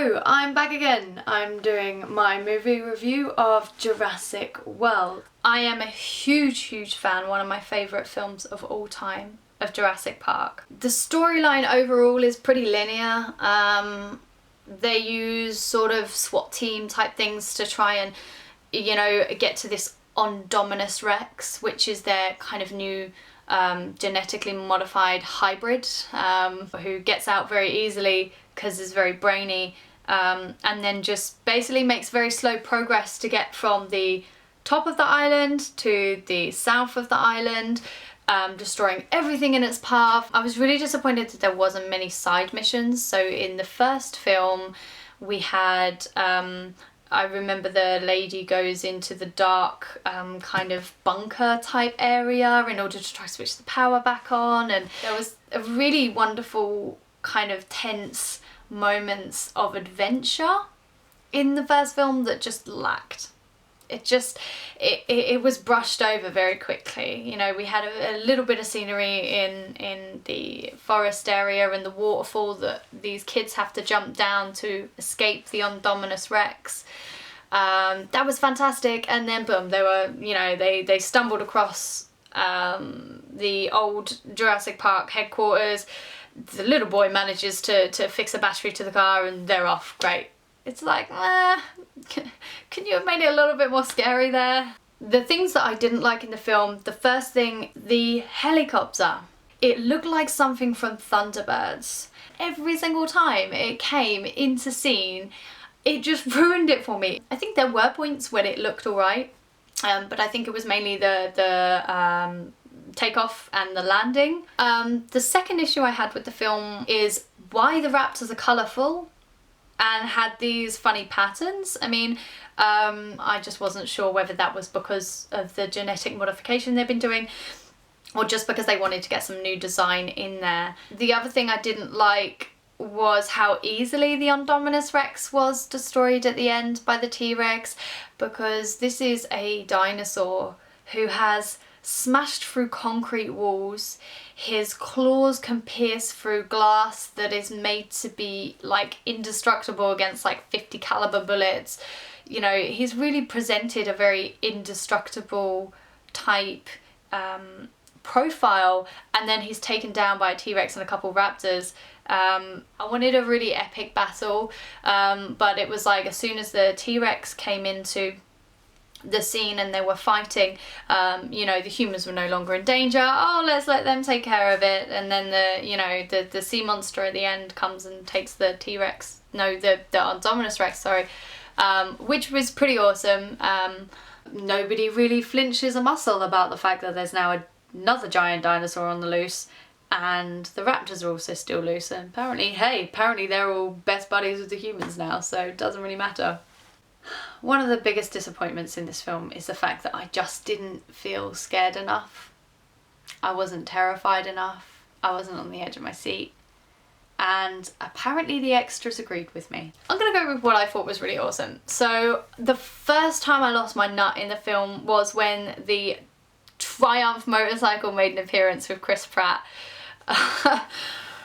Hello, I'm back again. I'm doing my movie review of Jurassic World. I am a huge fan, one of my favourite films of all time, of Jurassic Park. The storyline overall is pretty linear. They use sort of SWAT team type things to try and, you know, get to this Indominus Rex, which is their kind of new genetically modified hybrid who gets out very easily because it's very brainy, and then just basically makes very slow progress to get from the top of the island to the south of the island, destroying everything in its path. I was really disappointed that there wasn't many side missions. So in the first film we had I remember the lady goes into the dark kind of bunker type area in order to try to switch the power back on, and there was a really wonderful kind of tense moments of adventure in the first film that just lacked. It was brushed over very quickly. You know, we had a little bit of scenery in the forest area and the waterfall that these kids have to jump down to escape the Indominus Rex. That was fantastic, and then boom, they were, you know, they stumbled across the old Jurassic Park headquarters. The little boy manages to fix a battery to the car and they're off. Great. It's like, can you have made it a little bit more scary there? The things that I didn't like in the film, the first thing, the helicopter. It looked like something from Thunderbirds. Every single time it came into scene, it just ruined it for me. I think there were points when it looked alright, but I think it was mainly the takeoff and the landing. The second issue I had with the film is why the raptors are colourful and had these funny patterns. I mean, I just wasn't sure whether that was because of the genetic modification they've been doing or just because they wanted to get some new design in there. The other thing I didn't like was how easily the Indominus Rex was destroyed at the end by the T-Rex, because this is a dinosaur who has smashed through concrete walls. His claws can pierce through glass that is made to be like indestructible against like 50 caliber bullets. You know, he's really presented a very indestructible type profile, and then he's taken down by a T-Rex and a couple raptors. I wanted a really epic battle, but it was like as soon as the T-Rex came into the scene and they were fighting, you know, the humans were no longer in danger. Oh, let's let them take care of it. And then the sea monster at the end comes and takes the T-Rex, no, the Indominus Rex, sorry, which was pretty awesome. Nobody really flinches a muscle about the fact that there's now another giant dinosaur on the loose, and the raptors are also still loose, and apparently they're all best buddies with the humans now, so it doesn't really matter. One of the biggest disappointments in this film is the fact that I just didn't feel scared enough. I wasn't terrified enough. I wasn't on the edge of my seat. And apparently the extras agreed with me. I'm gonna go with what I thought was really awesome. So the first time I lost my nut in the film was when the Triumph motorcycle made an appearance with Chris Pratt.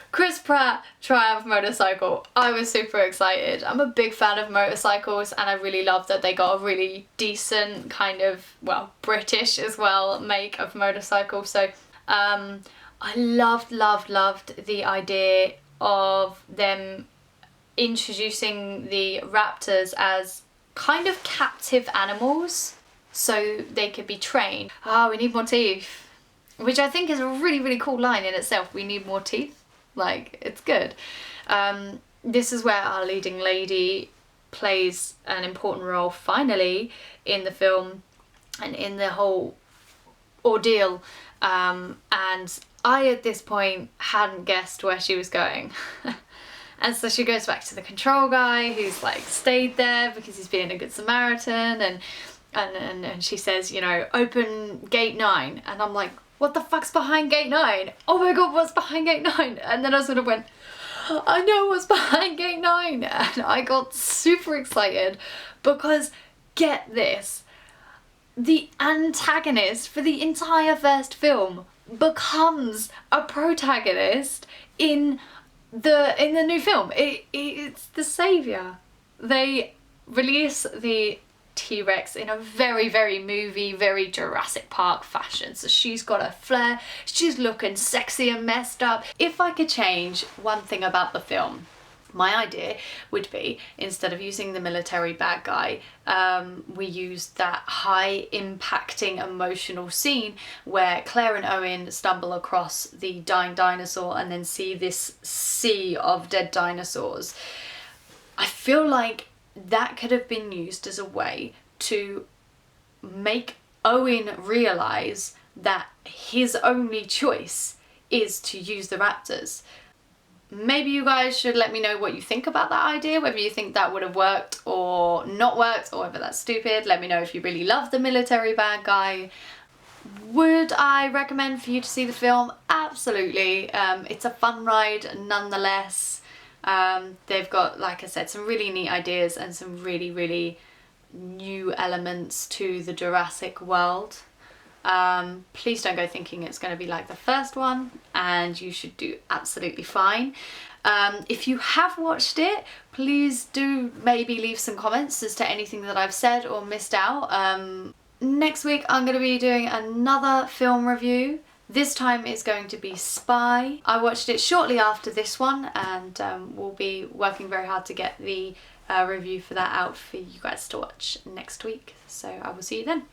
Chris Pratt, Triumph motorcycle. I was super excited. I'm a big fan of motorcycles, and I really love that they got a really decent kind of, well, British as well, make of motorcycle. So I loved the idea of them introducing the raptors as kind of captive animals so they could be trained. Oh, we need more teeth. Which I think is a really cool line in itself. We need more teeth. Like, it's good. This is where our leading lady plays an important role finally in the film and in the whole ordeal. And I at this point hadn't guessed where she was going. And so she goes back to the control guy who's like stayed there because he's being a good Samaritan, and she says, you know, open gate 9, and I'm like, what the fuck's behind gate 9? Oh my god, what's behind gate 9? And then I sort of went, I know what's behind gate 9. And I got super excited because, get this, the antagonist for the entire first film becomes a protagonist in in the new film, it's the saviour. They release the T-Rex in a very, very movie, very Jurassic Park fashion. So she's got a flair, she's looking sexy and messed up. If I could change one thing about the film, my idea would be, instead of using the military bad guy, we use that high impacting emotional scene where Claire and Owen stumble across the dying dinosaur and then see this sea of dead dinosaurs. I feel like that could have been used as a way to make Owen realise that his only choice is to use the raptors. Maybe you guys should let me know what you think about that idea, whether you think that would have worked or not worked, or whether that's stupid. Let me know if you really love the military bad guy. Would I recommend for you to see the film? Absolutely. It's a fun ride nonetheless. They've got, like I said, some really neat ideas and some really, really new elements to the Jurassic World. Please don't go thinking it's going to be like the first one, and you should do absolutely fine. If you have watched it, please do maybe leave some comments as to anything that I've said or missed out. Next week I'm going to be doing another film review. This time it's going to be Spy. I watched it shortly after this one, and we'll be working very hard to get the review for that out for you guys to watch next week. So I will see you then.